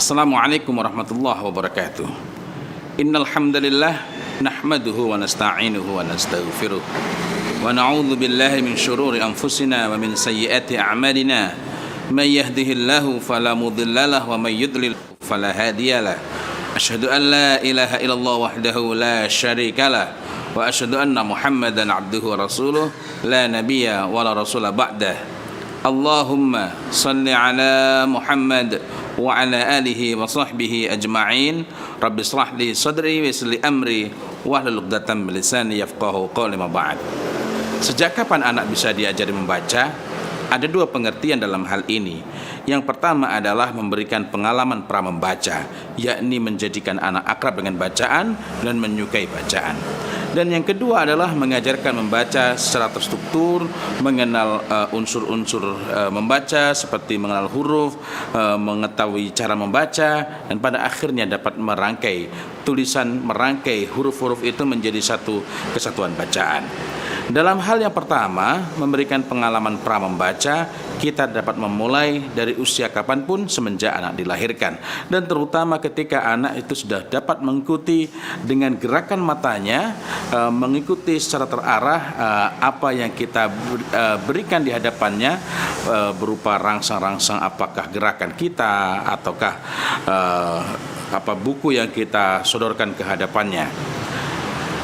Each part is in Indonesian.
Assalamualaikum warahmatullahi wabarakatuh. Innal hamdalillah nahmaduhu wa nasta'inuhu wa nastaghfiruh wa na'udzu billahi min syururi anfusina wa min sayyiati a'malina. May yahdihillahu fala mudhillalah wa may yudlil fala hadiyalah. Asyhadu an la ilaha illallah wahdahu la syarikalah wa asyhadu anna Muhammadan abduhu wa rasuluh la nabiyya wa la rasula ba'dah. Allahumma salli ala Muhammad wa ala alihi wa sahbihi ajma'in. Rabbi shrah li sadri wa yassir li amri wahlul 'uqdatam min lisani yafqahu qawli ma ba'd. Sejak kapan anak bisa diajari membaca? Ada dua pengertian dalam hal ini. Yang pertama adalah memberikan pengalaman pra membaca, yakni menjadikan anak akrab dengan bacaan dan menyukai bacaan. Dan yang kedua adalah mengajarkan membaca secara terstruktur, mengenal unsur-unsur membaca seperti mengenal huruf, mengetahui cara membaca, dan pada akhirnya dapat merangkai tulisan, merangkai huruf-huruf itu menjadi satu kesatuan bacaan. Dalam hal yang pertama, memberikan pengalaman pra membaca, kita dapat memulai dari usia kapanpun semenjak anak dilahirkan. Dan terutama ketika anak itu sudah dapat mengikuti dengan gerakan matanya, mengikuti secara terarah apa yang kita berikan di hadapannya, berupa rangsang-rangsang apakah gerakan kita ataukah buku yang kita sodorkan ke hadapannya.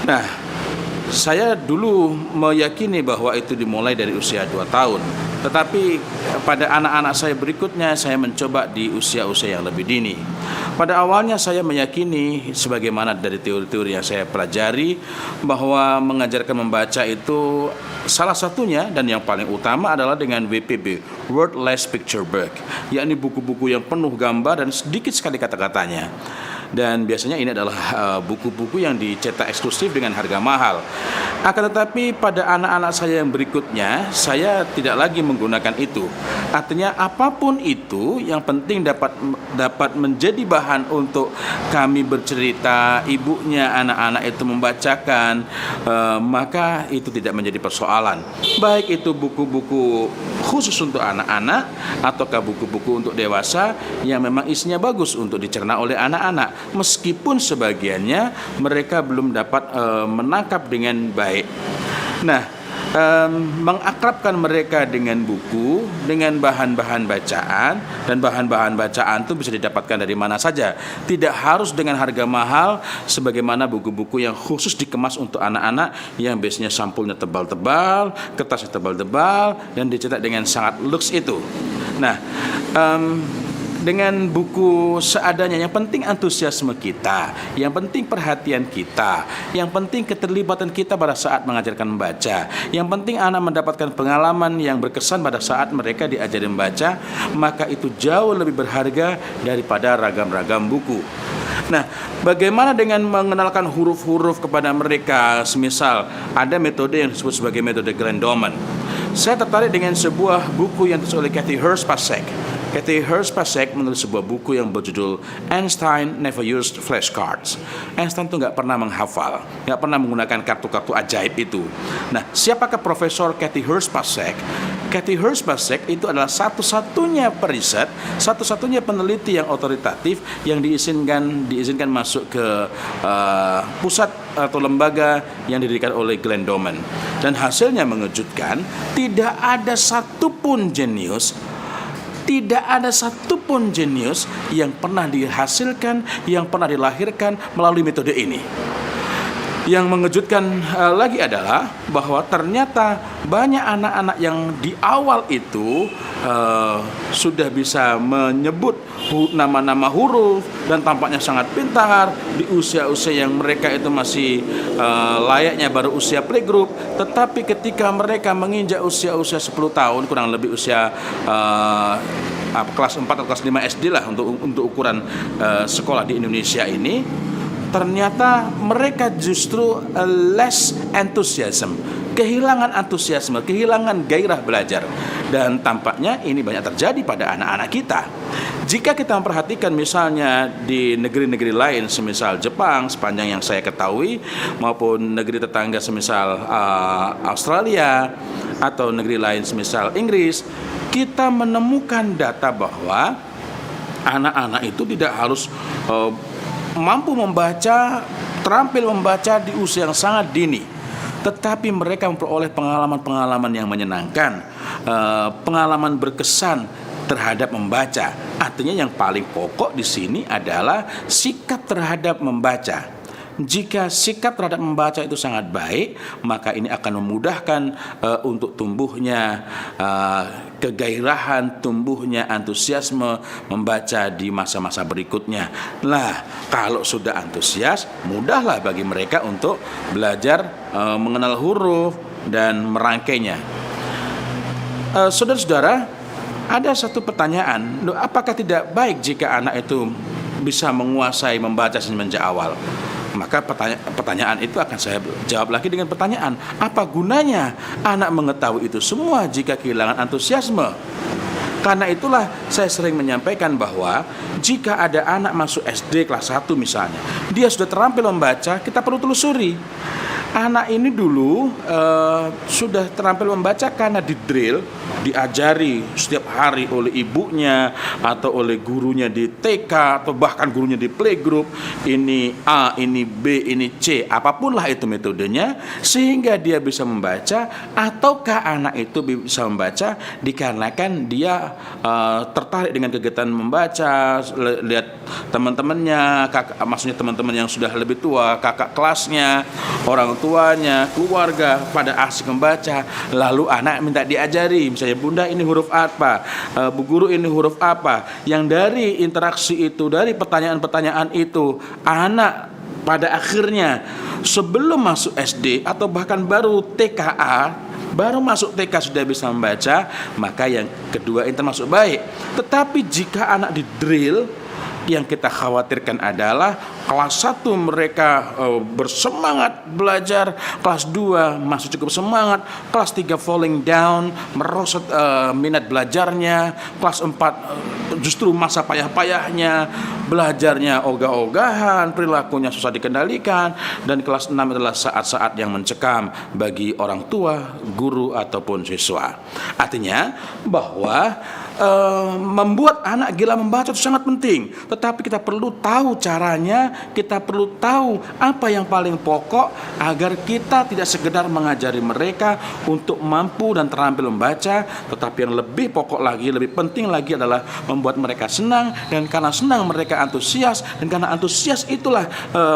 Nah, saya dulu meyakini bahwa itu dimulai dari usia 2 tahun. Tetapi pada anak-anak saya berikutnya, saya mencoba di usia-usia yang lebih dini. Pada awalnya saya meyakini, sebagaimana dari teori-teori yang saya pelajari, bahwa mengajarkan membaca itu salah satunya dan yang paling utama adalah dengan WPB, Word Less Picture Book, yakni buku-buku yang penuh gambar dan sedikit sekali kata-katanya. Dan biasanya ini adalah buku-buku yang dicetak eksklusif dengan harga mahal. Akan tetapi pada anak-anak saya yang berikutnya, saya tidak lagi menggunakan itu. Artinya apapun itu, yang penting dapat menjadi bahan untuk kami bercerita, ibunya anak-anak itu membacakan, maka itu tidak menjadi persoalan. Baik itu buku-buku khusus untuk anak-anak ataukah buku-buku untuk dewasa yang memang isinya bagus untuk dicerna oleh anak-anak, meskipun sebagiannya mereka belum dapat menangkap dengan baik. Nah, mengakrabkan mereka dengan buku, dengan bahan-bahan bacaan, dan bahan-bahan bacaan itu bisa didapatkan dari mana saja. Tidak harus dengan harga mahal sebagaimana buku-buku yang khusus dikemas untuk anak-anak yang biasanya sampulnya tebal-tebal, kertasnya tebal-tebal, dan dicetak dengan sangat luks itu. Nah, dengan buku seadanya, yang penting antusiasme kita, yang penting perhatian kita, yang penting keterlibatan kita pada saat mengajarkan membaca, yang penting anak mendapatkan pengalaman yang berkesan pada saat mereka diajari membaca, maka itu jauh lebih berharga daripada ragam-ragam buku. Nah, bagaimana dengan mengenalkan huruf-huruf kepada mereka? Semisal ada metode yang disebut sebagai metode Glendoman. Saya tertarik dengan sebuah buku yang ditulis oleh Kathy Hurst-Pasek. Kathy Hurst-Pasek menulis sebuah buku yang berjudul Einstein Never Used Flashcards. Einstein itu nggak pernah menghafal, nggak pernah menggunakan kartu-kartu ajaib itu. Nah, siapakah Profesor Kathy Hurst-Pasek? Kathy Hurst-Pasek itu adalah satu-satunya periset, satu-satunya peneliti yang otoritatif yang diizinkan masuk ke pusat atau lembaga yang didirikan oleh Glendoman. Dan hasilnya mengejutkan, tidak ada satupun jenius yang pernah dihasilkan, yang pernah dilahirkan melalui metode ini. Yang mengejutkan lagi adalah bahwa ternyata banyak anak-anak yang di awal itu sudah bisa menyebut nama-nama huruf dan tampaknya sangat pintar di usia-usia yang mereka itu masih layaknya baru usia playgroup. Tetapi ketika mereka menginjak usia-usia 10 tahun, kurang lebih usia kelas 4 atau kelas 5 SD lah untuk ukuran sekolah di Indonesia ini, ternyata mereka justru less enthusiasm, kehilangan antusiasme, kehilangan gairah belajar. Dan tampaknya ini banyak terjadi pada anak-anak kita. Jika kita memperhatikan misalnya di negeri-negeri lain, semisal Jepang sepanjang yang saya ketahui, maupun negeri tetangga semisal Australia, atau negeri lain semisal Inggris, kita menemukan data bahwa Anak-anak itu tidak harus mampu membaca, terampil membaca di usia yang sangat dini, tetapi mereka memperoleh pengalaman-pengalaman yang menyenangkan, pengalaman berkesan terhadap membaca. Artinya yang paling pokok di sini adalah sikap terhadap membaca. Jika sikap terhadap membaca itu sangat baik, maka ini akan memudahkan untuk tumbuhnya kegairahan, tumbuhnya antusiasme membaca di masa-masa berikutnya. Nah, kalau sudah antusias, mudahlah bagi mereka untuk belajar mengenal huruf dan merangkainya. Saudara-saudara, ada satu pertanyaan, apakah tidak baik jika anak itu bisa menguasai membaca semenjak awal? Maka pertanyaan itu akan saya jawab lagi dengan pertanyaan, apa gunanya anak mengetahui itu semua jika kehilangan antusiasme? Karena itulah saya sering menyampaikan bahwa jika ada anak masuk SD kelas 1 misalnya, dia sudah terampil membaca, kita perlu telusuri. Anak ini dulu sudah terampil membaca karena di-drill, diajari setiap hari oleh ibunya atau oleh gurunya di TK atau bahkan gurunya di playgroup, ini A, ini B, ini C, apapun lah itu metodenya, sehingga dia bisa membaca. Ataukah anak itu bisa membaca dikarenakan dia tertarik dengan kegiatan membaca, lihat teman-temannya, maksudnya teman-teman yang sudah lebih tua, kakak kelasnya, orang tuanya, keluarga pada asik membaca, lalu anak minta diajari, misalnya bunda ini huruf apa, bu guru ini huruf apa. Yang dari interaksi itu, dari pertanyaan-pertanyaan itu, anak pada akhirnya sebelum masuk SD atau bahkan baru TKA, baru masuk TK sudah bisa membaca, maka yang kedua itu termasuk baik. Tetapi jika anak di drill, yang kita khawatirkan adalah kelas 1 mereka bersemangat belajar, kelas 2 masih cukup semangat, kelas 3 falling down, merosot minat belajarnya, kelas 4 justru masa payah-payahnya, belajarnya ogah-ogahan, perilakunya susah dikendalikan, dan kelas 6 adalah saat-saat yang mencekam bagi orang tua, guru ataupun siswa. Artinya bahwa membuat anak gila membaca itu sangat penting, tetapi kita perlu tahu caranya, kita perlu tahu apa yang paling pokok agar kita tidak sekedar mengajari mereka untuk mampu dan terampil membaca, tetapi yang lebih pokok lagi, lebih penting lagi adalah membuat mereka senang, dan karena senang mereka antusias, dan karena antusias itulah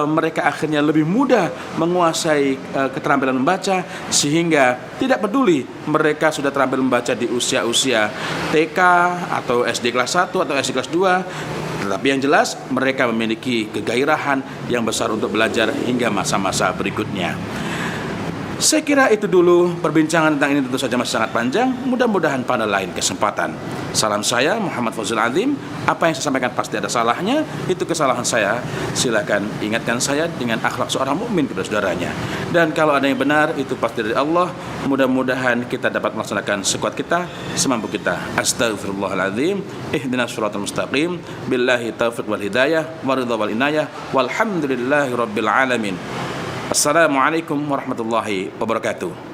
mereka akhirnya lebih mudah menguasai keterampilan membaca, sehingga tidak peduli mereka sudah terampil membaca di usia-usia TK atau SD kelas 1 atau SD kelas 2, tetapi yang jelas mereka memiliki kegairahan yang besar untuk belajar hingga masa-masa berikutnya. Saya kira itu dulu perbincangan tentang ini, tentu saja masih sangat panjang. Mudah-mudahan pada lain kesempatan. Salam saya Muhammad Fawzul Azim. Apa yang saya sampaikan pasti ada salahnya, itu kesalahan saya. Silakan ingatkan saya dengan akhlak seorang mukmin kepada saudaranya. Dan kalau ada yang benar, itu pasti dari Allah. Mudah-mudahan kita dapat melaksanakan sekuat kita, semampu kita. Astaghfirullahaladzim. Ihdinas shiratal mustaqim. Billahi taufiq wal hidayah, waridha wal inayah. Walhamdulillahi rabbil alamin. Assalamualaikum warahmatullahi wabarakatuh.